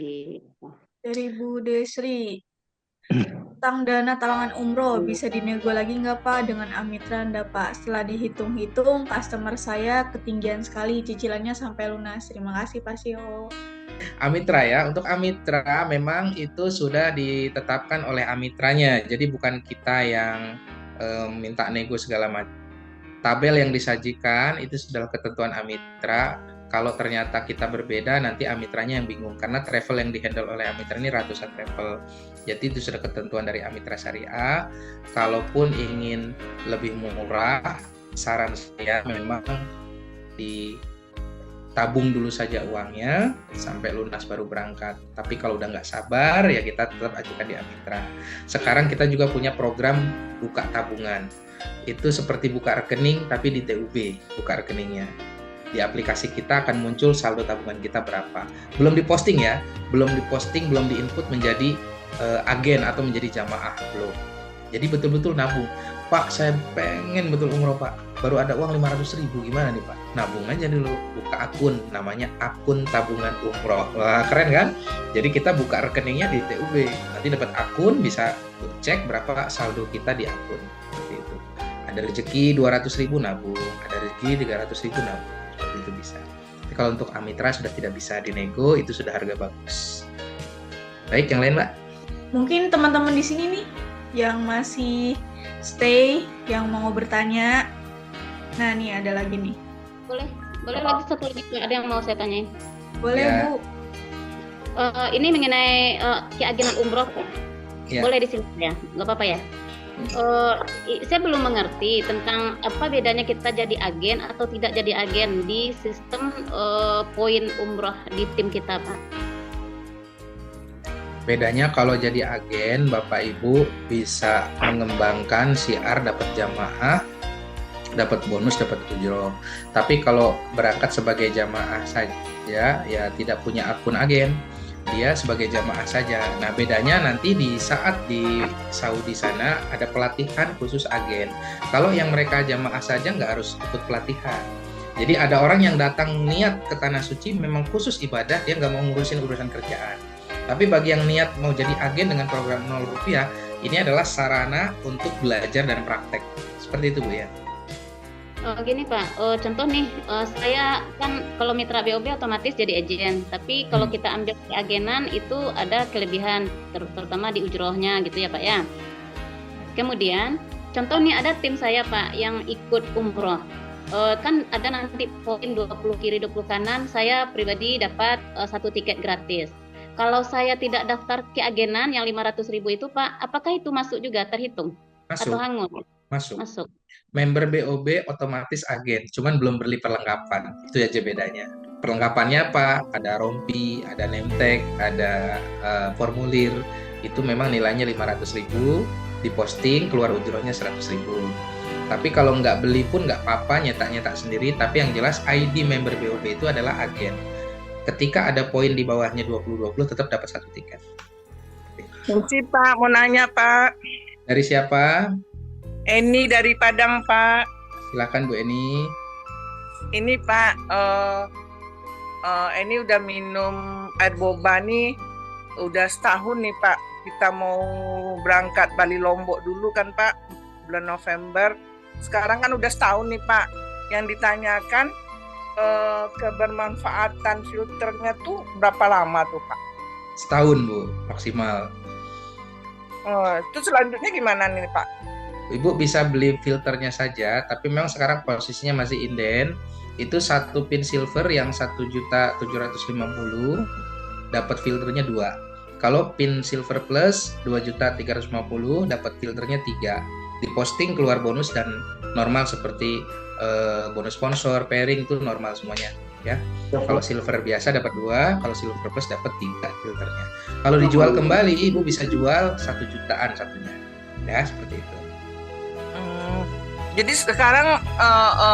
Gitu. Dari Bu Desri, utang dana talangan umroh bisa dinego lagi nggak Pak dengan Amitra Anda Pak? Setelah dihitung-hitung, customer saya ketinggian sekali cicilannya sampai lunas. Terima kasih Pak Sio. Amitra ya, untuk Amitra memang itu sudah ditetapkan oleh Amitranya, jadi bukan kita yang minta nego segala macam. Tabel yang disajikan itu sudah ketentuan Amitra. Kalau ternyata kita berbeda, nanti Amitranya yang bingung karena travel yang dihandle oleh Amitra ini ratusan travel. Jadi itu sudah ketentuan dari Amitra Syariah. Kalaupun ingin lebih murah, saran saya memang ditabung dulu saja uangnya sampai lunas baru berangkat. Tapi kalau udah nggak sabar ya kita tetap ajukan di Amitra. Sekarang kita juga punya program buka tabungan. Itu seperti buka rekening tapi di TUB buka rekeningnya. Di aplikasi kita akan muncul saldo tabungan kita berapa. Belum diposting ya, belum diposting, belum diinput menjadi agen atau menjadi jamaah, belum. Jadi betul-betul nabung. Pak, saya pengen betul umroh Pak. Baru ada uang 500.000, gimana nih Pak? Nabung aja dulu, buka akun, namanya akun tabungan umroh. Wah, keren kan? Jadi kita buka rekeningnya di TUB. Nanti dapat akun, bisa cek berapa saldo kita di akun. Seperti itu. Ada rezeki 200.000 nabung, ada rezeki 300.000 nabung. Seperti itu bisa. Tapi kalau untuk Amitra sudah tidak bisa dinego, itu sudah harga bagus. Baik, yang lain Mbak? Mungkin teman-teman di sini nih yang masih stay, yang mau bertanya. Nah, nih ada lagi nih. Boleh lagi satu lagi Pak, ada yang mau saya tanyain. Boleh, Ya. Bu. Ini mengenai keagenan umroh Pak. Ya. Boleh di sini ya, nggak apa-apa ya. Saya belum mengerti tentang apa bedanya kita jadi agen atau tidak jadi agen di sistem poin umroh di tim kita Pak. Bedanya kalau jadi agen, Bapak Ibu bisa mengembangkan siar, dapat jamaah, dapat bonus, dapat ujroh. Tapi kalau berangkat sebagai jamaah saja, ya tidak punya akun agen, dia sebagai jamaah saja. Nah, bedanya nanti di saat di Saudi sana ada pelatihan khusus agen. Kalau yang mereka jamaah saja nggak harus ikut pelatihan. Jadi ada orang yang datang niat ke Tanah Suci memang khusus ibadah, dia nggak mau ngurusin urusan kerjaan. Tapi bagi yang niat mau jadi agen dengan program 0 rupiah, ini adalah sarana untuk belajar dan praktek. Seperti itu Bu ya. Gini Pak, contoh nih, saya kan kalau mitra BOB otomatis jadi agen, tapi kalau kita ambil agenan itu ada kelebihan, terutama di ujrohnya gitu ya Pak ya. Kemudian, contoh nih ada tim saya Pak yang ikut umroh, kan ada nanti poin 20 kiri 20 kanan, saya pribadi dapat 1 tiket gratis. Kalau saya tidak daftar keagenan yang 500.000 itu Pak, apakah itu masuk juga terhitung? Masuk. Atau hangus? Masuk. Member BOB otomatis agen, cuman belum beli perlengkapan. Itu aja bedanya. Perlengkapannya apa? Ada rompi, ada name tag, ada formulir. Itu memang nilainya 500.000, diposting, keluar ujrohnya 100.000. Tapi kalau nggak beli pun nggak apa-apa, nyetak-nyetak sendiri. Tapi yang jelas ID member BOB itu adalah agen. Ketika ada poin di bawahnya 20-20 tetap dapat 1 tiket. Mesti Pak, mau nanya Pak. Dari siapa? Eni dari Padang Pak. Silakan Bu Eni. Ini Pak, Eni udah minum air boba nih, udah setahun nih Pak. Kita mau berangkat Bali Lombok dulu kan Pak, bulan November. Sekarang kan udah setahun nih Pak. Yang ditanyakan kebermanfaatan filternya tuh berapa lama tuh Pak? Setahun Bu, maksimal. Itu selanjutnya gimana nih Pak? Ibu bisa beli filternya saja, tapi memang sekarang posisinya masih inden. Itu 1 pin silver yang 1.750.000 dapat filternya 2. Kalau pin silver plus 2.350.000 dapat filternya 3. Diposting keluar bonus dan normal seperti bonus sponsor, pairing itu normal semuanya ya. Kalau silver biasa dapat 2, kalau silver plus dapat 3 filternya. Kalau dijual kembali Ibu bisa jual 1 jutaan satunya. Ya, seperti itu. Jadi sekarang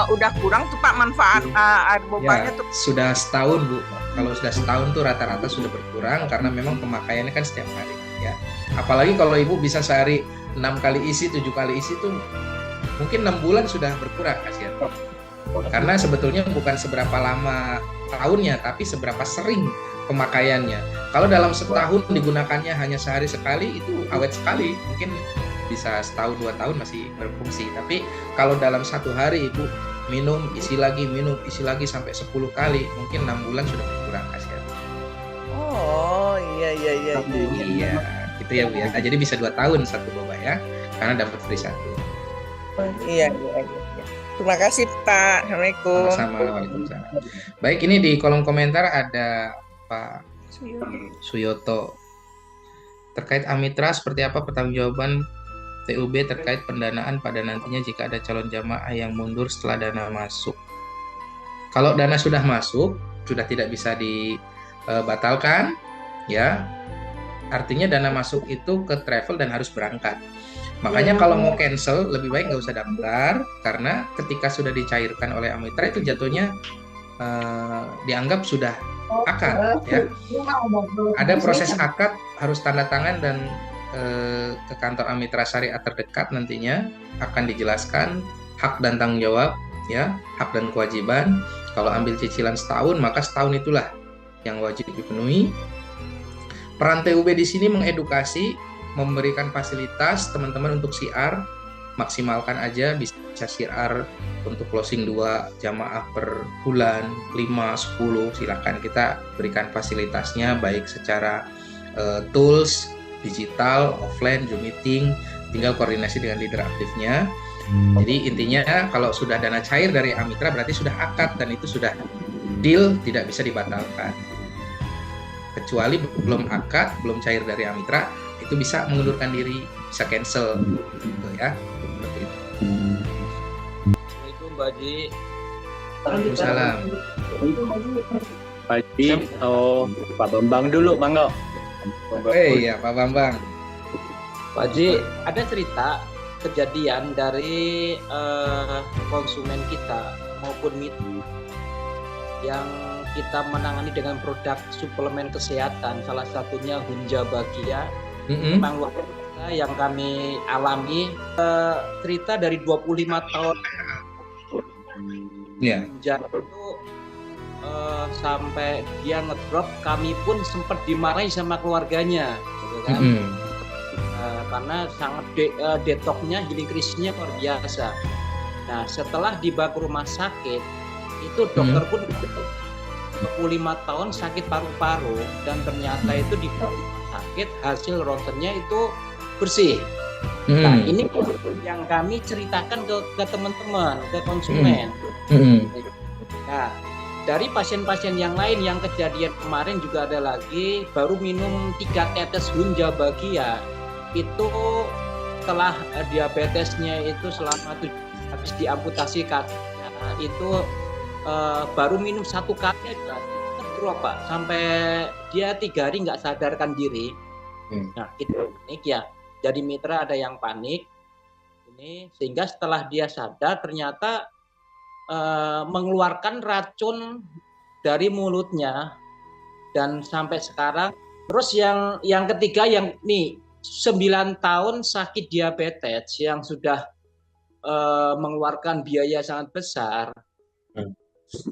udah kurang tuh Pak manfaat air bobanya tuh. Sudah setahun Bu. Kalau sudah setahun tuh rata-rata sudah berkurang karena memang pemakaiannya kan setiap hari ya. Apalagi kalau Ibu bisa sehari 6 kali isi, 7 kali isi tuh mungkin 6 bulan sudah berkurang kasihan. Karena sebetulnya bukan seberapa lama tahunnya, tapi seberapa sering pemakaiannya. Kalau dalam setahun digunakannya hanya sehari sekali, itu awet sekali, mungkin bisa setahun 2 tahun masih berfungsi. Tapi kalau dalam satu hari Ibu minum isi lagi sampai 10 kali, mungkin 6 bulan sudah berkurang khasiatnya. Oh iya. Iya, gitu ya Bu ya. Nah, jadi bisa 2 tahun satu boba ya, karena dapat free 1. Iya. Terima kasih Pak. Assalamualaikum. Sama, waalaikumsalam. Baik, ini di kolom komentar ada Pak Suyoto. Terkait Amitra, seperti apa pertanggungjawaban TUB terkait pendanaan pada nantinya jika ada calon jamaah yang mundur setelah dana masuk? Kalau dana sudah masuk, sudah tidak bisa dibatalkan, ya. Artinya dana masuk itu ke travel dan harus berangkat. Makanya kalau mau cancel, lebih baik nggak usah daftar, karena ketika sudah dicairkan oleh Amitra itu jatuhnya dianggap sudah akad, ya. Ada proses akad, harus tanda tangan dan ke kantor Amitra Syariah terdekat nantinya akan dijelaskan hak dan tanggung jawab, ya, hak dan kewajiban. Kalau ambil cicilan setahun, maka setahun itulah yang wajib dipenuhi. Peran TUB di sini mengedukasi, memberikan fasilitas teman-teman untuk siar, maksimalkan aja, bisa siar untuk closing 2 jamaah per bulan, 5, 10, silakan kita berikan fasilitasnya, baik secara tools, digital, offline, Zoom meeting, tinggal koordinasi dengan leader aktifnya. Jadi intinya kalau sudah dana cair dari Amitra berarti sudah akad dan itu sudah deal, tidak bisa dibatalkan. Kecuali belum akad, belum cair dari Amitra, itu bisa mengundurkan diri, bisa cancel, gitu ya. Seperti itu. Assalamualaikum Pak Haji. Waalaikumsalam. Pak Haji, Pak Bambang dulu, mangga. Iya Pak Bambang. Pak Haji, ada cerita kejadian dari konsumen kita maupun mitra yang kita menangani dengan produk suplemen kesehatan, salah satunya Hunja Bagia. Memang luar biasa yang kami alami, cerita dari 25 tahun Hunja itu sampai dia ngedrop, kami pun sempat dimarahi sama keluarganya, gitu kan? Karena sangat detoknya, healing krisisnya luar biasa. Nah, setelah dibawa ke rumah sakit, itu dokter pun 25 tahun sakit paru-paru, dan ternyata itu di sakit, hasil ronsennya itu bersih. Nah, ini yang kami ceritakan ke teman-teman, ke konsumen. Nah, dari pasien-pasien yang lain yang kejadian kemarin juga ada lagi, baru minum 3 tetes Hunja Bagia, itu setelah diabetesnya itu selama 7 habis diamputasi kakinya, itu baru minum 1 kali aja drop Pak, sampai dia 3 hari nggak sadarkan diri. Nah, itu panik ya. Jadi mitra ada yang panik ini, sehingga setelah dia sadar ternyata mengeluarkan racun dari mulutnya, dan sampai sekarang. Terus yang ketiga, yang nih 9 tahun sakit diabetes yang sudah mengeluarkan biaya sangat besar.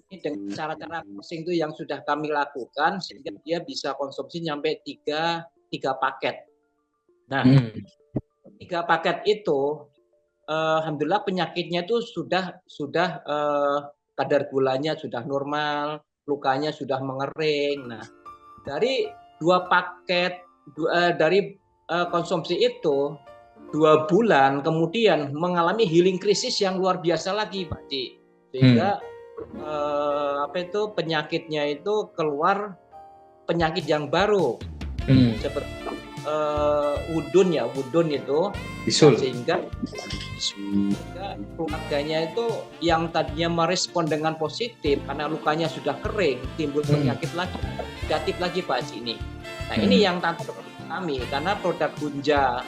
Ini dengan cara-cara coaching itu yang sudah kami lakukan, sehingga dia bisa konsumsi sampai 3 paket. Nah, 3 paket itu alhamdulillah penyakitnya itu sudah kadar gulanya sudah normal, lukanya sudah mengering. Nah, dari 2 paket dari konsumsi itu 2 bulan kemudian mengalami healing krisis yang luar biasa lagi Pak Ci. Sehingga penyakitnya itu keluar penyakit yang baru, seperti wudun itu bisul. Sehingga keluarganya itu yang tadinya merespon dengan positif karena lukanya sudah kering, timbul penyakit lagi, negatif lagi Pak Haji ini. Nah, ini yang tantangan kami, karena produk Hunja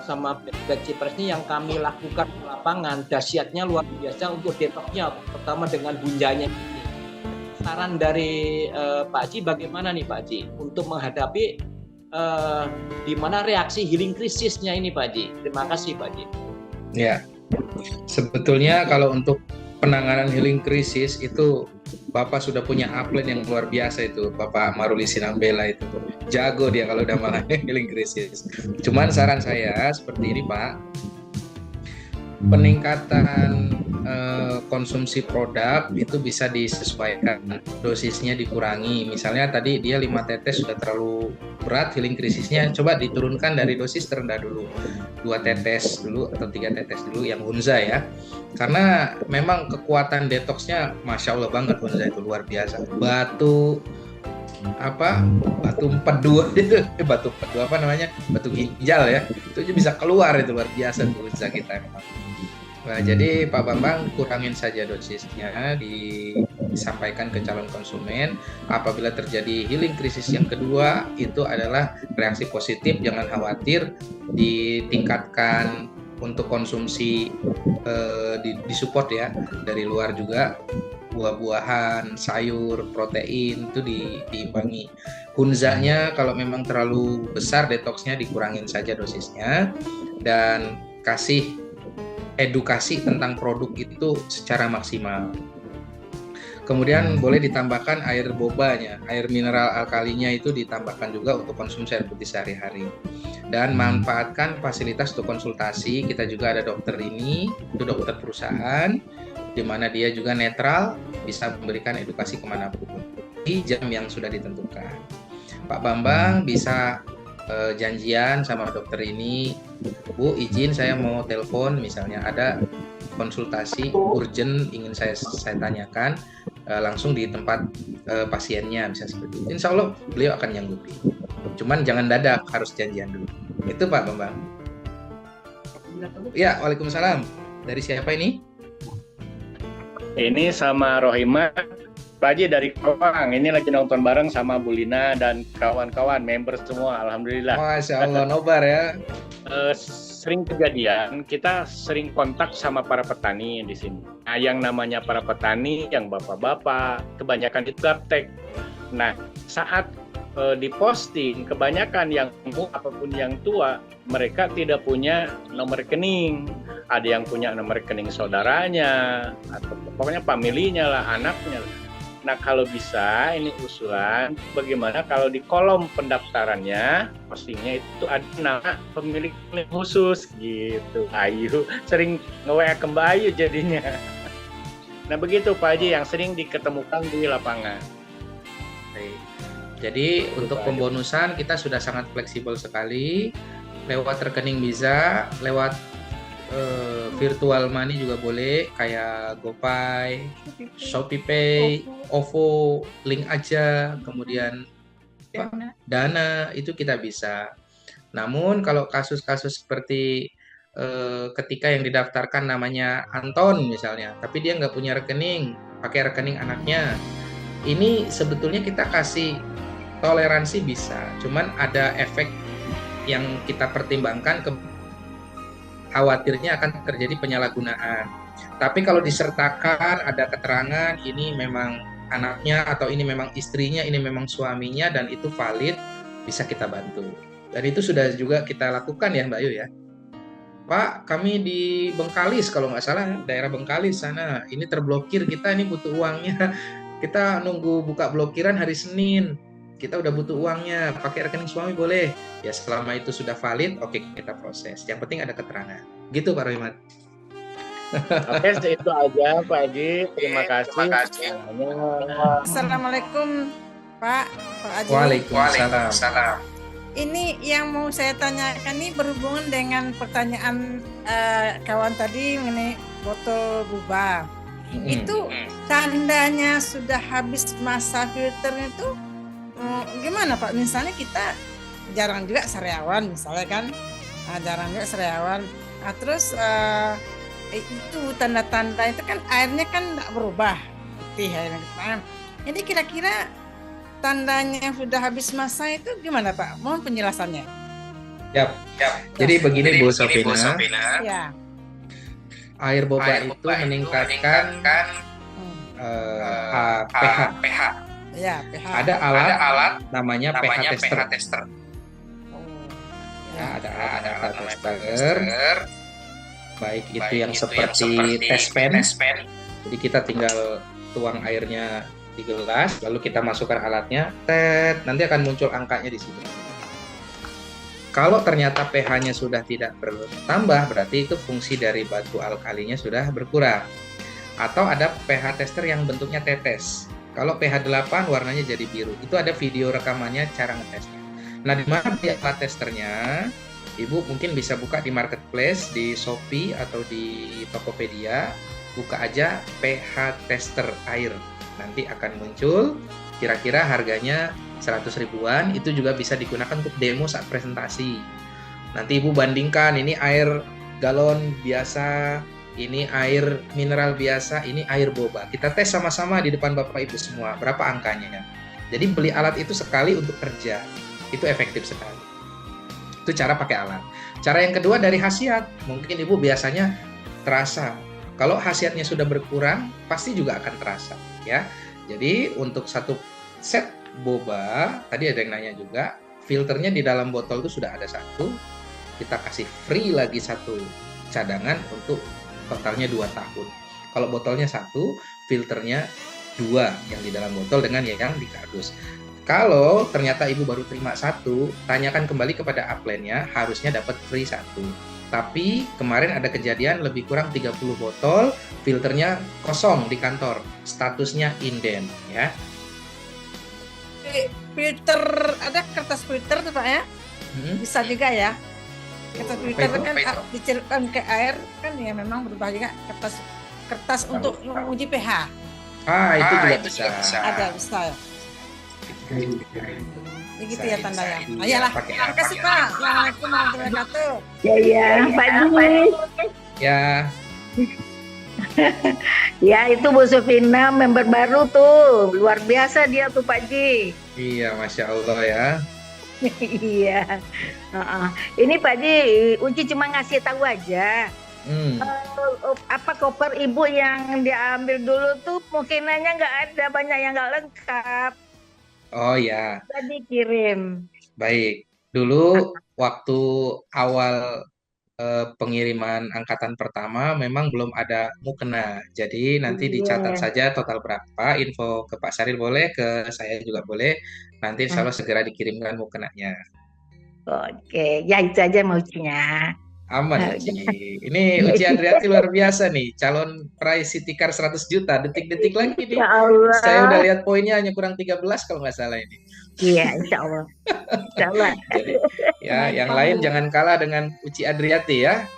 sama Black Cypress ini yang kami lakukan di lapangan, dahsyatnya luar biasa untuk detoxnya, pertama dengan Hunjanya ini. Saran dari Pak Haji bagaimana nih Pak Haji untuk menghadapi di mana reaksi healing krisisnya ini Pak Haji? Terima kasih Pak Haji. Ya, sebetulnya kalau untuk penanganan healing krisis itu Bapak sudah punya upline yang luar biasa itu, Bapak Maruli Sinambela itu. Jago dia kalau udah malah healing krisis. Cuman saran saya seperti ini Pak, peningkatan konsumsi produk itu bisa disesuaikan, dosisnya dikurangi. Misalnya tadi dia 5 tetes sudah terlalu berat healing krisisnya, coba diturunkan dari dosis terendah dulu, 2 tetes dulu atau 3 tetes dulu yang Hunza ya. Karena memang kekuatan detoksnya Masya Allah banget Hunza itu, luar biasa. Batu empedu itu, batu apa namanya, batu ginjal ya, itu bisa keluar, itu luar biasa tuh Hunza kita memang. Nah, jadi Pak Bambang kurangin saja dosisnya, disampaikan ke calon konsumen. Apabila terjadi healing krisis yang kedua, itu adalah reaksi positif, jangan khawatir, ditingkatkan untuk konsumsi, disupport ya, dari luar juga, buah-buahan, sayur, protein, itu diimbangi. Hunzanya kalau memang terlalu besar detoksnya, dikurangin saja dosisnya, dan kasih edukasi tentang produk itu secara maksimal. Kemudian boleh ditambahkan air bobanya, air mineral alkalinya itu ditambahkan juga untuk konsumsi air putih sehari-hari. Dan manfaatkan fasilitas untuk konsultasi. Kita juga ada dokter ini, itu dokter perusahaan, di mana dia juga netral, bisa memberikan edukasi kemanapun di jam yang sudah ditentukan. Pak Bambang bisa janjian sama dokter ini, Bu izin saya mau telepon, misalnya ada konsultasi urgent ingin saya tanyakan, langsung di tempat pasiennya, bisa seperti itu. Insya Allah beliau akan nyanggupi. Cuman jangan dadak, harus janjian dulu. Itu Pak Bambang. Ya, Waalaikumsalam. Dari siapa ini? Ini sama Rohima. Pak Haji dari Kawang, ini lagi nonton bareng sama Bu Lina dan kawan-kawan, member semua, alhamdulillah. Masya Allah, nobar ya. Sering kejadian, kita sering kontak sama para petani di sini. Nah, yang namanya para petani, yang bapak-bapak, kebanyakan itu gaptek. Nah, saat diposting, kebanyakan yang apapun yang tua, mereka tidak punya nomor rekening. Ada yang punya nomor rekening saudaranya, atau pokoknya familinya lah, anaknya lah. Nah, kalau bisa, ini usulan, bagaimana kalau di kolom pendaftarannya, postingnya itu ada nama pemilik khusus, gitu. Ayu, sering nge-WA ke Mbak Ayu jadinya. Nah, begitu Pak Haji yang sering diketemukan di lapangan. Baik. Jadi, untuk pembonusan kita sudah sangat fleksibel sekali. Lewat rekening bisa, lewat virtual money juga boleh, kayak GoPay, ShopeePay, OVO, link aja, kemudian Dana, itu kita bisa. Namun kalau kasus-kasus seperti ketika yang didaftarkan namanya Anton misalnya, tapi dia nggak punya rekening, pakai rekening anaknya, ini sebetulnya kita kasih toleransi bisa, cuman ada efek yang kita pertimbangkan, khawatirnya akan terjadi penyalahgunaan. Tapi kalau disertakan ada keterangan ini memang anaknya atau ini memang istrinya, ini memang suaminya, dan itu valid, bisa kita bantu. Dan itu sudah juga kita lakukan ya Mbak Ayu ya. Pak, kami di Bengkalis kalau nggak salah, daerah Bengkalis sana, ini terblokir, kita ini butuh uangnya. Kita nunggu buka blokiran hari Senin. Kita udah butuh uangnya, pakai rekening suami boleh? Ya selama itu sudah valid, oke kita proses. Yang penting ada keterangan. Gitu Pak Rohimat. Oke, itu aja Pak Haji. Terima kasih. Assalamualaikum Pak Haji. Waalaikumsalam. Ini yang mau saya tanyakan ini berhubungan dengan pertanyaan kawan tadi mengenai botol boba. Itu tandanya sudah habis masa filternya itu gimana Pak? Misalnya kita jarang juga sariawan misalnya kan, jarang juga sariawan. Nah, terus itu tanda-tanda itu kan airnya kan tidak berubah putih airnya. Jadi kira-kira tandanya sudah habis masa itu gimana Pak? Mohon penjelasannya. Yap. Jadi begini Bu Sofina. Ya. Air boba itu meningkatkan pH. Ya, pH. Ada alat namanya pH tester. Ya, ada alat pH tester. Baik itu yang seperti tes pen. Jadi kita tinggal tuang airnya di gelas, lalu kita masukkan alatnya, nanti akan muncul angkanya di sini. Kalau ternyata pH-nya sudah tidak bertambah, berarti itu fungsi dari batu alkalinya sudah berkurang. Atau ada pH tester yang bentuknya tetes. Kalau pH 8 warnanya jadi biru. Itu ada video rekamannya cara ngetesnya. Nah, di mana dia alat testernya? Ibu mungkin bisa buka di marketplace, di Shopee atau di Tokopedia, buka aja pH tester air. Nanti akan muncul kira-kira harganya 100 ribuan, itu juga bisa digunakan untuk demo saat presentasi. Nanti Ibu bandingkan, ini air galon biasa, ini air mineral biasa, ini air boba. Kita tes sama-sama di depan Bapak Ibu semua, berapa angkanya. Jadi beli alat itu sekali untuk kerja, itu efektif sekali. Itu cara pakai alat. Cara yang kedua dari khasiat. Mungkin Ibu biasanya terasa. Kalau khasiatnya sudah berkurang, pasti juga akan terasa. Ya. Jadi untuk satu set boba, tadi ada yang nanya juga, filternya di dalam botol itu sudah ada satu. Kita kasih free lagi satu cadangan untuk totalnya 2 tahun. Kalau botolnya 1, filternya 2 yang di dalam botol dengan yang di kardus. Kalau ternyata Ibu baru terima 1, tanyakan kembali kepada upline-nya, harusnya dapat free 1. Tapi kemarin ada kejadian lebih kurang 30 botol, filternya kosong di kantor, statusnya inden, ya. Filter, ada kertas filter tuh Pak ya? Bisa juga ya. Kertas filter kan dicelupkan ke air kan ya, memang berubah juga kertas untuk menguji pH. Itu juga bisa. Ada, bisa ya. Begitu ya tandanya. Ayolah. Terima kasih Pak. Assalamualaikum warahmatullahi wabarakatuh. Ya, Pak Ji. Ya. Ya, itu Bu Sufina member baru tuh. Luar biasa dia tuh Pak Ji. Iya, Masya Allah ya. Iya. Ini Pak Ji, Uci cuma ngasih tahu aja. Apa koper Ibu yang diambil dulu tuh mungkinannya nggak ada, banyak yang nggak lengkap. Oh ya. Tadi kirim. Baik. Dulu waktu awal pengiriman angkatan pertama memang belum ada mukena. Jadi nanti dicatat saja total berapa, info ke Pak Syaril boleh, ke saya juga boleh. Nanti insya Allah segera dikirimkan mukenanya. Oke, ya itu aja maunya. Aman Uci. Ini Uci Andriati luar biasa nih, calon peraih City Car 100 juta. Detik-detik lagi nih. Ya Allah. Saya udah lihat poinnya hanya kurang 13 kalau nggak salah ini. Iya, insya Allah. Insya Allah. Jadi, ya, yang lain jangan kalah dengan Uci Andriati ya.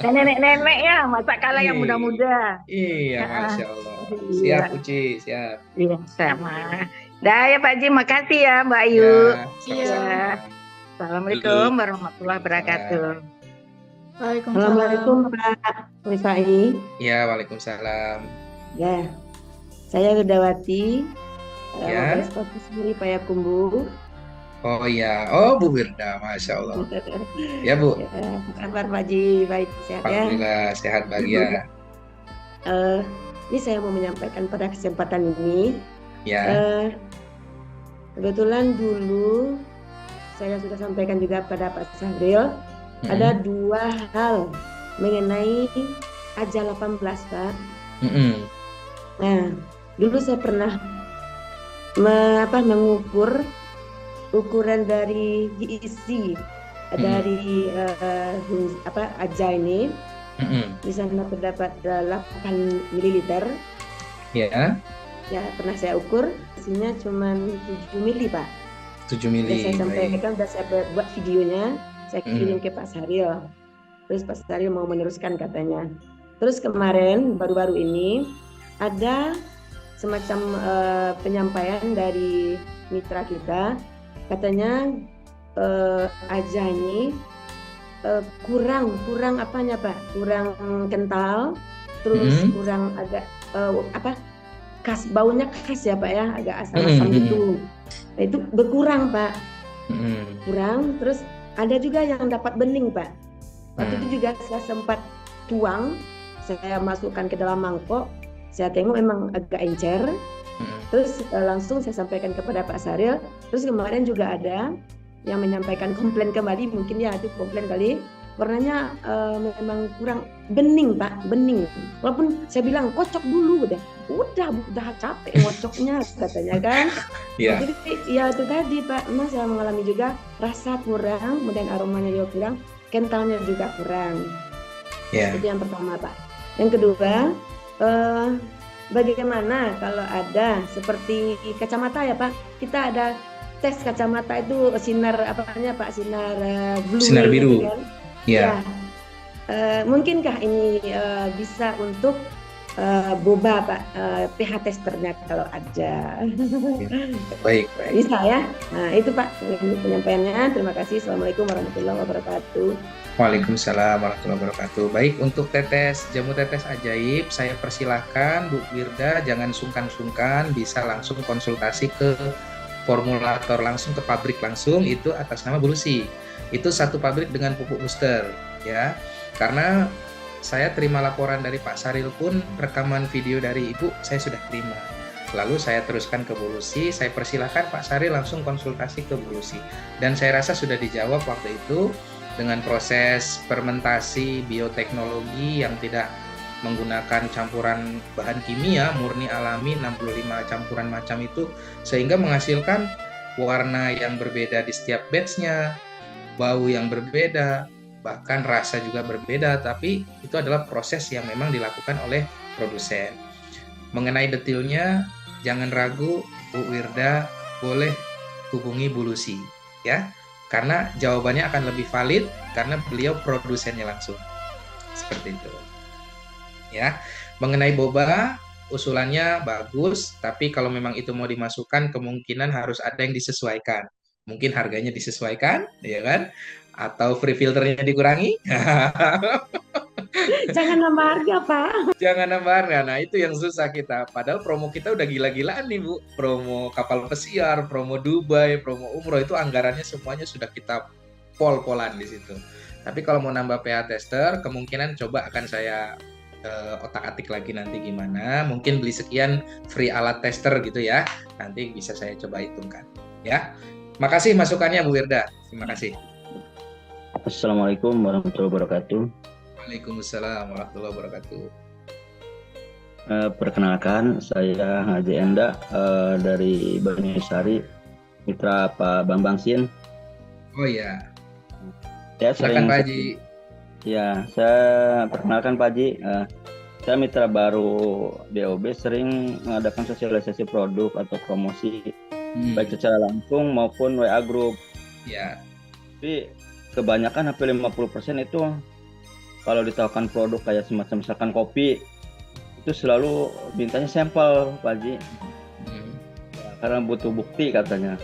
Nenek-nenek ya, masa kalah yang muda-muda. Iya, Masya Allah. Siap Uci, siap. Iya, sama. Dah ya Pak Ji, makasih ya Mbak Ayu. Ya, Assalamualaikum warahmatullahi wabarakatuh. Waalaikumsalam. Pak Rifai. Ya, waalaikumsalam. Ya, saya Widawati. Ya. Sendiri Payakumbuh. Oh iya, oh Bu Wirda, Masya Allah. Ya Bu. Ya, kabar Pak Ji, baik sehat ya. Alhamdulillah sehat bahagia. Ini saya mau menyampaikan pada kesempatan ini. Ya. Kebetulan dulu saya sudah sampaikan juga pada Pak Syahril, ada 2 hal mengenai AJA 18 Pak. Nah, dulu saya pernah mengukur ukuran dari GEC dari AJA ini. Di sana terdapat 8 ml. Ya. Ya, pernah saya ukur, hasilnya cuma 7 mili Pak. 7 mili. Saya sampaikan, sudah saya buat videonya, saya kirim ke Pak Syahril. Terus Pak Syahril mau meneruskan katanya. Terus kemarin, baru-baru ini, ada semacam penyampaian dari mitra kita, katanya AJA ini kurang apanya Pak? Kurang kental, terus kurang agak khas, baunya khas ya Pak ya, agak asam-asam gitu. Nah, itu berkurang Pak. Kurang, terus ada juga yang dapat bening Pak. Waktu itu juga saya sempat tuang, saya masukkan ke dalam mangkok, saya tengok memang agak encer. Terus langsung saya sampaikan kepada Pak Syahril. Terus kemarin juga ada yang menyampaikan komplain kembali, mungkin ya itu komplain kali, warnanya memang kurang bening Pak, bening. Walaupun saya bilang kocok dulu udah capek ngocoknya katanya kan. Iya. Jadi ya itu tadi Pak, memang saya mengalami juga rasa kurang, kemudian aromanya juga kurang, kentalnya juga kurang. Iya. Itu yang pertama Pak. Yang kedua, bagaimana kalau ada seperti kacamata ya Pak, kita ada tes kacamata itu sinar apanya Pak, sinar blue, Sinar biru. kan? Iya. Ya. Mungkinkah ini bisa untuk boba Pak, pH testernya kalau ada? Baik. Bisa ya. Nah itu Pak penyampaiannya. Terima kasih. Assalamualaikum warahmatullahi wabarakatuh. Waalaikumsalam warahmatullahi wabarakatuh. Baik, untuk jamu tetes ajaib, saya persilahkan Bu Wirda, jangan sungkan-sungkan, bisa langsung konsultasi ke formulator langsung, ke pabrik langsung, itu atas nama Bulusi. Itu satu pabrik dengan pupuk booster, ya. Karena saya terima laporan dari Pak Saril pun, rekaman video dari Ibu saya sudah terima. Lalu saya teruskan ke Bulusi, saya persilahkan Pak Saril langsung konsultasi ke Bulusi. Dan saya rasa sudah dijawab waktu itu dengan proses fermentasi bioteknologi yang tidak menggunakan campuran bahan kimia, murni alami, 65 campuran macam itu, sehingga menghasilkan warna yang berbeda di setiap batch-nya, bau yang berbeda, bahkan rasa juga berbeda, tapi itu adalah proses yang memang dilakukan oleh produsen. Mengenai detailnya, jangan ragu, Bu Wirda boleh hubungi Bulusi, ya, karena jawabannya akan lebih valid karena beliau produsennya langsung. Seperti itu. Ya, mengenai boba, usulannya bagus, tapi kalau memang itu mau dimasukkan, kemungkinan harus ada yang disesuaikan. Mungkin harganya disesuaikan, ya kan? Atau free filternya dikurangi. Jangan nambah harga Pak. Jangan nambah harga. Nah, itu yang susah kita. Padahal promo kita udah gila-gilaan nih Bu. Promo kapal pesiar, promo Dubai, promo umroh, itu anggarannya semuanya sudah kita pol-polan di situ. Tapi kalau mau nambah pH tester, kemungkinan coba akan saya otak-atik lagi nanti gimana. Mungkin beli sekian free alat tester gitu ya. Nanti bisa saya coba hitungkan. Ya. Makasih masukannya Bu Wirda. Terima kasih. Assalamualaikum warahmatullahi wabarakatuh. Waalaikumsalam warahmatullahi wabarakatuh. Perkenalkan, saya Haji Enda dari Banyuwangi, mitra Pak Bambang Sin. Oh iya. Silakan Pak Haji. Ya, saya perkenalkan Pak Haji. Saya mitra baru BOB, sering mengadakan sosialisasi produk atau promosi baik secara langsung maupun WA group. Ya. Tapi kebanyakan hampir 50% itu kalau ditawarkan produk kayak semacam misalkan kopi, itu selalu mintanya sampel Pak Haji. Ya, karena butuh bukti katanya.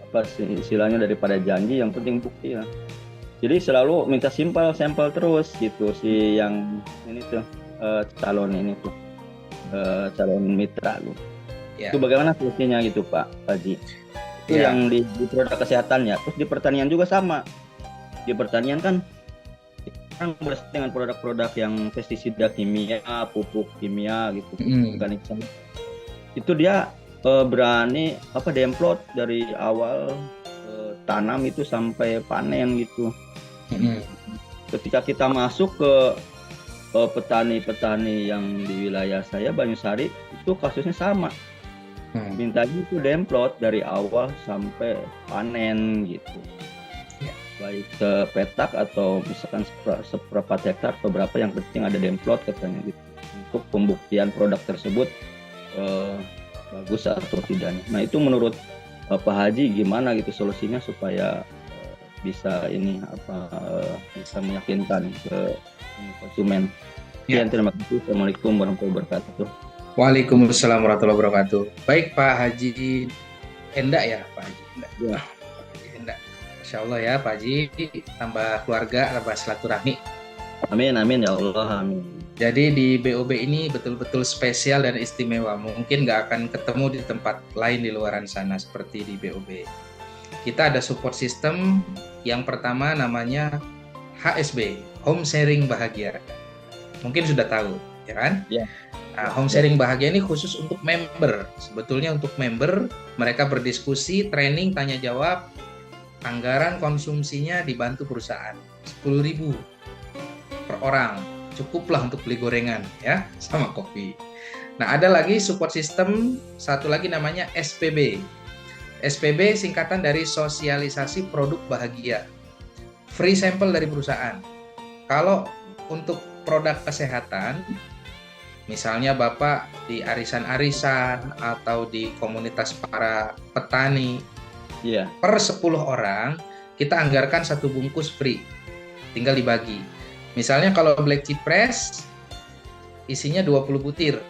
Apa istilahnya, daripada janji yang penting bukti ya. Jadi selalu minta sampel terus gitu si yang ini tuh calon mitra gitu. Ya. Itu bagaimana solusinya gitu Pak Haji? Itu yang di produk kesehatan ya. Terus di pertanian juga sama. Di pertanian kan dengan produk-produk yang pestisida kimia, pupuk kimia gitu, organik. Itu dia berani demplot dari awal tanam itu sampai panen gitu. Ketika kita masuk ke petani-petani yang di wilayah saya Banyusari, itu kasusnya sama. Mintanya itu demplot dari awal sampai panen gitu. Baik sepetak atau misalkan seperempat hektar atau berapa, yang penting ada demplot katanya gitu. Untuk pembuktian produk tersebut bagus atau tidak. Nah itu menurut Pak Haji gimana gitu solusinya supaya bisa bisa meyakinkan ke konsumen. Ya. Terima kasih. Assalamualaikum warahmatullahi wabarakatuh. Waalaikumsalam warahmatullahi wabarakatuh. Baik Pak Haji Enda ya Pak Haji Enda. Ya. Enda. Insya Allah ya Pak Haji, tambah keluarga, tambah silaturahmi. Amin ya Allah, amin. Jadi di BOB ini betul-betul spesial dan istimewa. Mungkin nggak akan ketemu di tempat lain di luaran sana seperti di BOB. Kita ada support system yang pertama namanya HSB, Home Sharing Bahagia. Mungkin sudah tahu, ya kan? Ya. Nah, Home Sharing Bahagia ini khusus untuk member. Sebetulnya untuk member, mereka berdiskusi, training, tanya jawab, anggaran konsumsinya dibantu perusahaan. 10.000 per orang. Cukuplah untuk beli gorengan ya sama kopi. Nah, ada lagi support system, satu lagi namanya SPB. SPB singkatan dari sosialisasi produk bahagia. Free sampel dari perusahaan. Kalau untuk produk kesehatan, misalnya Bapak di arisan-arisan atau di komunitas para petani, per 10 orang kita anggarkan 1 bungkus free, tinggal dibagi. Misalnya kalau Black Cipress isinya 20 butir,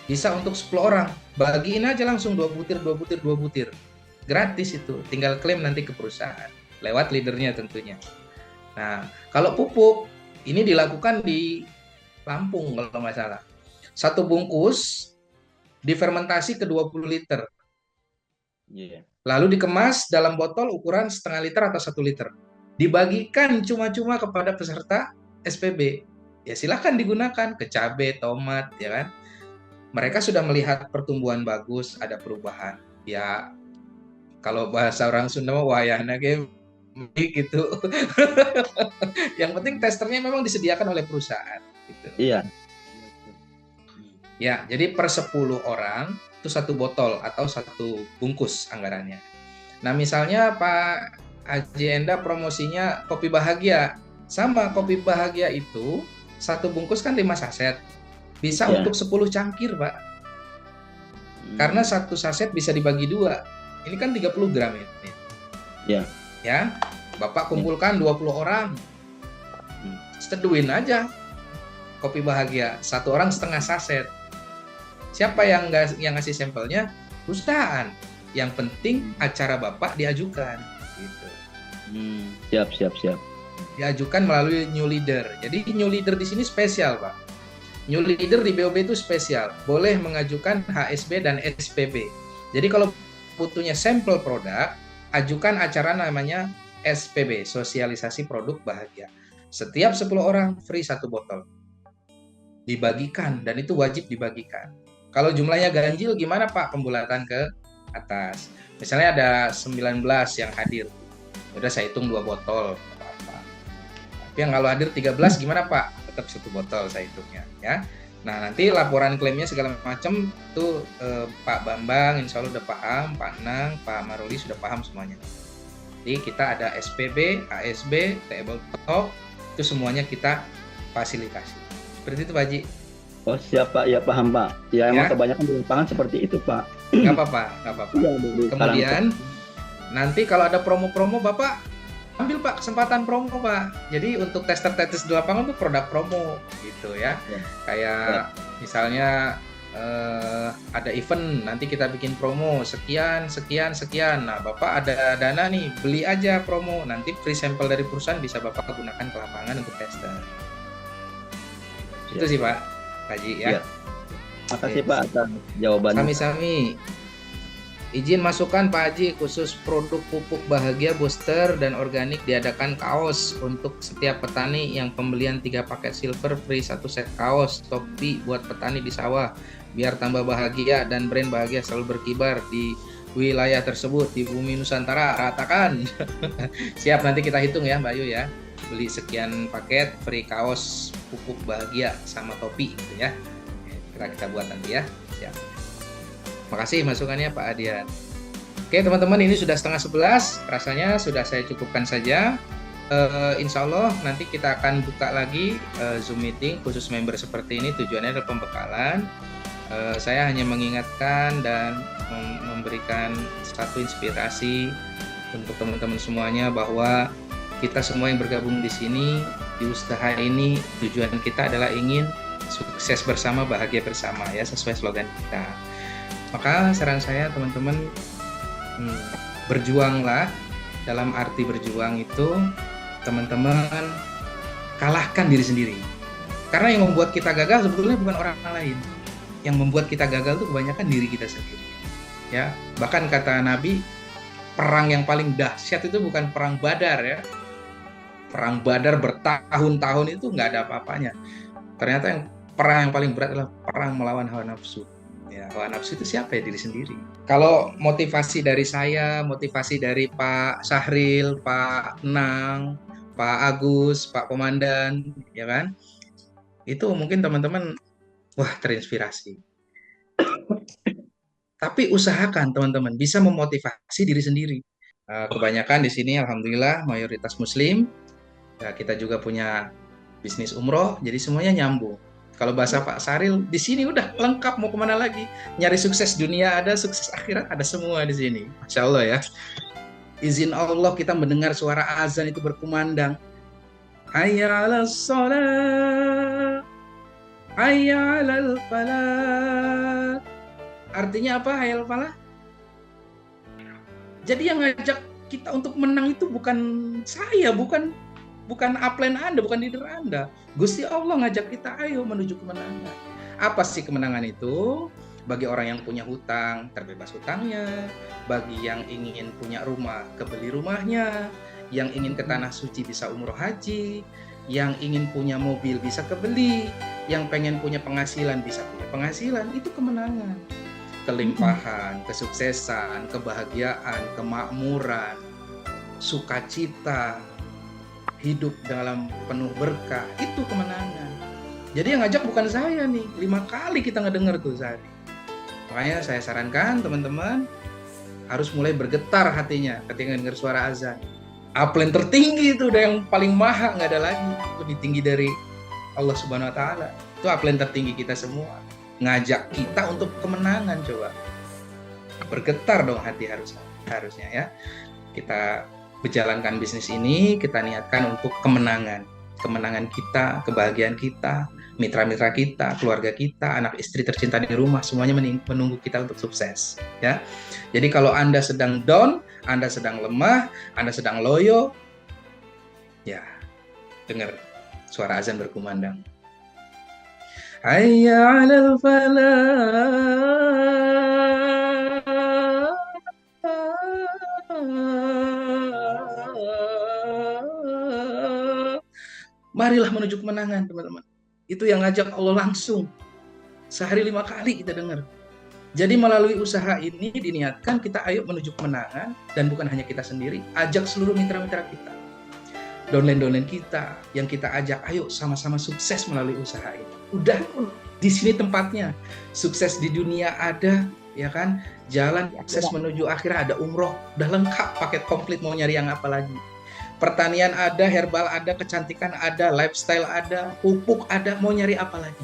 bisa untuk 10 orang, bagiin aja langsung 2 butir, 2 butir, 2 butir. Gratis itu, tinggal klaim nanti ke perusahaan, lewat leadernya tentunya. Nah, kalau pupuk, ini dilakukan di Lampung kalau nggak salah. 1 bungkus difermentasi ke 20 liter. Lalu dikemas dalam botol ukuran setengah liter atau 1 liter. Dibagikan cuma-cuma kepada peserta SPB. Ya silahkan digunakan ke cabai, tomat, ya kan. Mereka sudah melihat pertumbuhan bagus, ada perubahan. Ya kalau bahasa orang Sunda wayahna gitu. Yang penting testernya memang disediakan oleh perusahaan. Gitu. Iya. Ya, jadi per 10 orang itu 1 botol atau 1 bungkus anggarannya. Nah, misalnya Pak Haji Enda promosinya kopi bahagia. Sama kopi bahagia itu 1 bungkus kan 5 saset. Bisa untuk 10 cangkir, Pak. Karena 1 saset bisa dibagi 2. Ini kan 30 gram ini. Ya, Bapak kumpulkan 20 orang. Seduhin aja kopi bahagia. 1 orang setengah saset. Siapa yang ngasih sampelnya? Perusahaan. Yang penting acara Bapak diajukan. Gitu. Siap. Diajukan melalui new leader. Jadi new leader di sini spesial, Pak. New leader di BOB itu spesial. Boleh mengajukan HSB dan SPB. Jadi kalau butuhnya sampel produk, ajukan acara namanya SPB, sosialisasi produk bahagia. Setiap 10 orang free 1 botol. Dibagikan, dan itu wajib dibagikan. Kalau jumlahnya ganjil gimana Pak? Pembulatan ke atas. Misalnya ada 19 yang hadir. Udah saya hitung 2 botol. Tapi yang kalau hadir 13 gimana Pak? Tetap 1 botol saya hitungnya. Ya. Nah nanti laporan klaimnya segala macam itu Pak Bambang insya Allah udah paham, Pak Nang, Pak Maruli sudah paham semuanya. Jadi kita ada SPB, ASB, tabletop, itu semuanya kita fasilitasi. Seperti itu Pak Haji. Oh siap Pak, ya paham Pak. Ya emang kebanyakan di lapangan seperti itu Pak. Nggak apa-apa. Ya, kemudian nanti kalau ada promo-promo Bapak ambil Pak kesempatan promo Pak. Jadi untuk tester-tester di lapangan tuh produk promo gitu ya. Kayak misalnya ada event nanti kita bikin promo sekian. Nah Bapak ada dana nih beli aja promo. Nanti free sampel dari perusahaan bisa Bapak gunakan ke lapangan untuk tester. Itu sih Pak Haji ya. Makasih Pak atas jawabannya. Sami-sami. Izin masukan Pak Haji, khusus produk pupuk bahagia booster dan organik diadakan kaos untuk setiap petani yang pembelian 3 paket silver free 1 set kaos topi buat petani di sawah biar tambah bahagia dan brand bahagia selalu berkibar di wilayah tersebut di bumi Nusantara. Ratakan. Siap, nanti kita hitung ya Mbak Ayu ya. Beli sekian paket free kaos pupuk bahagia sama topi gitu ya. Kita buat nanti ya. Siap. Makasih masukannya Pak Adian. Oke teman-teman, ini sudah 10:30. Rasanya sudah saya cukupkan saja. Insya Allah nanti kita akan buka lagi Zoom meeting khusus member seperti ini. Tujuannya adalah pembekalan. Saya hanya mengingatkan dan memberikan satu inspirasi untuk teman-teman semuanya bahwa kita semua yang bergabung di sini, di usaha ini, tujuan kita adalah ingin sukses bersama, bahagia bersama ya, sesuai slogan kita. Maka saran saya teman-teman, berjuanglah. Dalam arti berjuang itu teman-teman kalahkan diri sendiri. Karena yang membuat kita gagal sebetulnya bukan orang lain. Yang membuat kita gagal itu kebanyakan diri kita sendiri. Ya, bahkan kata Nabi, perang yang paling dahsyat itu bukan perang Badar ya. Perang Badar bertahun-tahun itu nggak ada apa-apanya. Ternyata yang perang yang paling berat adalah perang melawan hawa nafsu. Ya, hawa nafsu itu siapa ya? Diri sendiri. Kalau motivasi dari saya, motivasi dari Pak Syahril, Pak Nang, Pak Agus, Pak Komandan, ya kan? Itu mungkin teman-teman, wah, terinspirasi. Tapi usahakan teman-teman bisa memotivasi diri sendiri. Kebanyakan di sini alhamdulillah mayoritas muslim. Ya, kita juga punya bisnis umroh, jadi semuanya nyambung. Kalau bahasa Pak Saril, di sini udah lengkap, mau kemana lagi? Nyari sukses dunia ada, sukses akhirat ada semua di sini. Masya Allah ya. Izin Allah kita mendengar suara azan itu berkumandang. Hayya 'alas shalah, hayya 'alal falah. Artinya apa hayya 'alal falah? Jadi yang ngajak kita untuk menang itu bukan saya, bukan upline Anda, bukan leader Anda. Gusti Allah ngajak kita, ayo menuju kemenangan. Apa sih kemenangan itu? Bagi orang yang punya hutang, terbebas hutangnya. Bagi yang ingin punya rumah, kebeli rumahnya. Yang ingin ke tanah suci bisa umroh haji. Yang ingin punya mobil bisa kebeli. Yang pengen punya penghasilan bisa punya penghasilan. Itu kemenangan. Kelimpahan, kesuksesan, kebahagiaan, kemakmuran, sukacita, hidup dalam penuh berkah, itu kemenangan. Jadi yang ngajak bukan saya nih, 5 kali kita ngedenger tuh sehari. Makanya saya sarankan teman-teman harus mulai bergetar hatinya ketika dengar suara azan. Upline tertinggi itu udah yang paling maha, nggak ada lagi lebih tinggi dari Allah Subhanahu Wa Taala. Itu upline tertinggi kita semua, ngajak kita untuk kemenangan. Coba bergetar dong hati harusnya ya. Kita berjalankan bisnis ini, kita niatkan untuk kemenangan kita, kebahagiaan kita, mitra-mitra kita, keluarga kita, anak istri tercinta di rumah, semuanya menunggu kita untuk sukses ya. Jadi kalau Anda sedang down, Anda sedang lemah, Anda sedang loyo, ya dengar suara azan berkumandang. Hayya 'alal falah. Marilah menuju kemenangan, teman-teman. Itu yang ngajak Allah langsung. Sehari 5 kali kita dengar. Jadi melalui usaha ini diniatkan kita ayo menuju kemenangan, dan bukan hanya kita sendiri, ajak seluruh mitra-mitra kita. Downline kita yang kita ajak, ayo sama-sama sukses melalui usaha ini. Udah di sini tempatnya. Sukses di dunia ada, ya kan? Jalan sukses menuju akhirat ada, umroh, udah lengkap paket komplit, mau nyari yang apa lagi? Pertanian ada, herbal ada, kecantikan ada, lifestyle ada, pupuk ada, mau nyari apa lagi?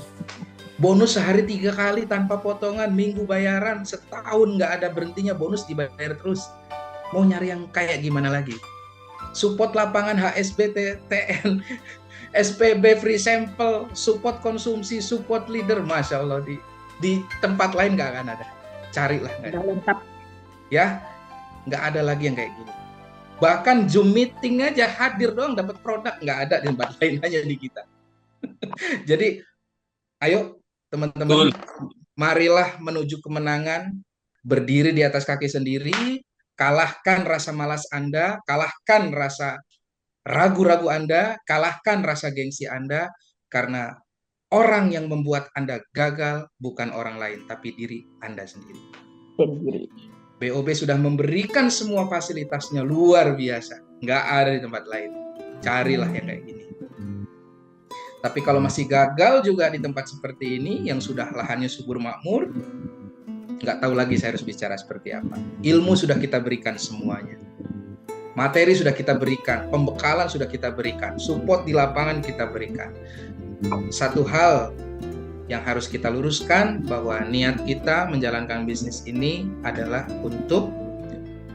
Bonus sehari 3 kali tanpa potongan, minggu bayaran, setahun nggak ada berhentinya, bonus dibayar terus. Mau nyari yang kayak gimana lagi? Support lapangan HSB, TN, SPB free sample, support konsumsi, support leader, Masya Allah, di tempat lain nggak akan ada. Carilah. Nggak ada. Ya, nggak ada lagi yang kayak gini. Bahkan Zoom meeting aja hadir doang dapat produk, nggak ada di tempat lain, hanya di kita. Jadi ayo teman-teman, marilah menuju kemenangan, berdiri di atas kaki sendiri, kalahkan rasa malas Anda, kalahkan rasa ragu-ragu Anda, kalahkan rasa gengsi Anda, karena orang yang membuat Anda gagal bukan orang lain, tapi diri Anda sendiri. BOB sudah memberikan semua fasilitasnya luar biasa, nggak ada di tempat lain. Carilah yang kayak gini. Tapi kalau masih gagal juga di tempat seperti ini, yang sudah lahannya subur makmur, nggak tahu lagi saya harus bicara seperti apa. Ilmu sudah kita berikan semuanya, materi sudah kita berikan, pembekalan sudah kita berikan, support di lapangan kita berikan. Satu hal yang harus kita luruskan, bahwa niat kita menjalankan bisnis ini adalah untuk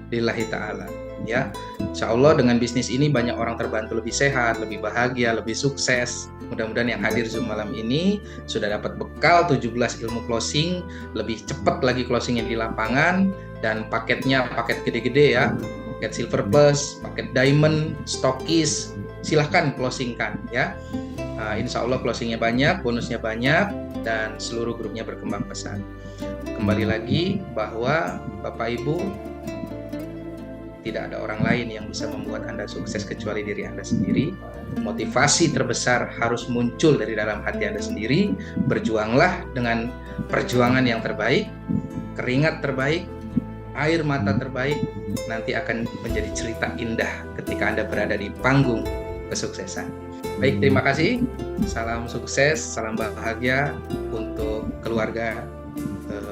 lillahi ta'ala ya. Insya Allah dengan bisnis ini banyak orang terbantu, lebih sehat, lebih bahagia, lebih sukses. Mudah-mudahan yang hadir Zoom malam ini sudah dapat bekal 17 ilmu closing, lebih cepat lagi closingnya di lapangan, dan paketnya paket gede-gede ya, paket silver plus, paket diamond, stokis, silahkan closingkan ya. Insya Allah closingnya banyak, bonusnya banyak, dan seluruh grupnya berkembang pesat. Kembali lagi bahwa Bapak Ibu, tidak ada orang lain yang bisa membuat Anda sukses kecuali diri Anda sendiri. Motivasi terbesar harus muncul dari dalam hati Anda sendiri. Berjuanglah dengan perjuangan yang terbaik, keringat terbaik, air mata terbaik, nanti akan menjadi cerita indah ketika Anda berada di panggung kesuksesan. Baik, terima kasih. Salam sukses, salam bahagia untuk keluarga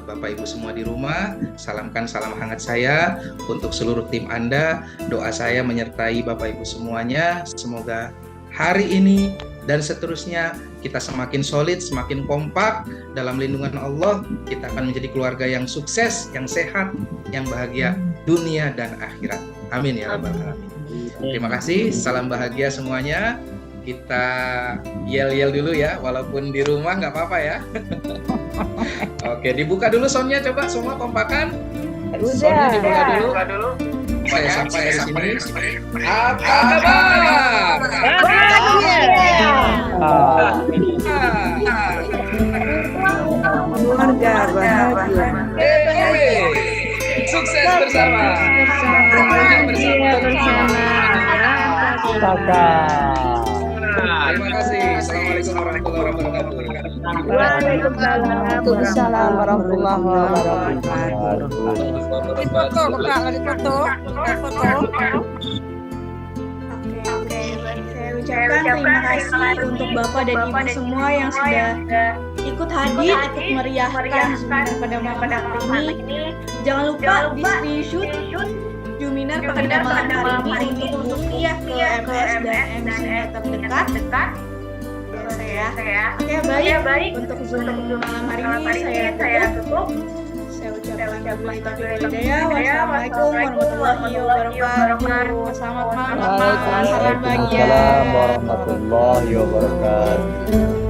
Bapak Ibu semua di rumah. Salamkan salam hangat saya untuk seluruh tim Anda. Doa saya menyertai Bapak Ibu semuanya. Semoga hari ini dan seterusnya kita semakin solid, semakin kompak dalam lindungan Allah. Kita akan menjadi keluarga yang sukses, yang sehat, yang bahagia dunia dan akhirat. Amin ya rabbal alamin. Terima kasih. Salam bahagia semuanya. Kita yel-yel dulu ya, walaupun di rumah nggak apa-apa ya. Oke, dibuka dulu soundnya, coba semua kompakan. Soundnya dibuka dulu. Saya sampai di sini. Apa kabar? Keluarga bahagia. Sukses bersama. Terima kasih. Assalamualaikum warahmatullahi wabarakatuh. Waalaikumsalam warahmatullahi wabarakatuh. Foto, foto. Oke. Saya ucapkan terima kasih untuk Bapak dan Ibu semua yang sudah ikut hadir, ikut meriahkan seminar pada malam hari ini. Jangan lupa di screenshot Juminar pada malam hari ini untuk rupiah ke MS dan MC-nya terdekat. Oke, baik. Untuk Zoom malam hari ini saya tutup. Saya ucapkan wabillahi taufiq wal hidayah. Wassalamualaikum warahmatullahi wabarakatuh. Selamat malam. Salam bahagia. Waalaikumsalam warahmatullahi wabarakatuh.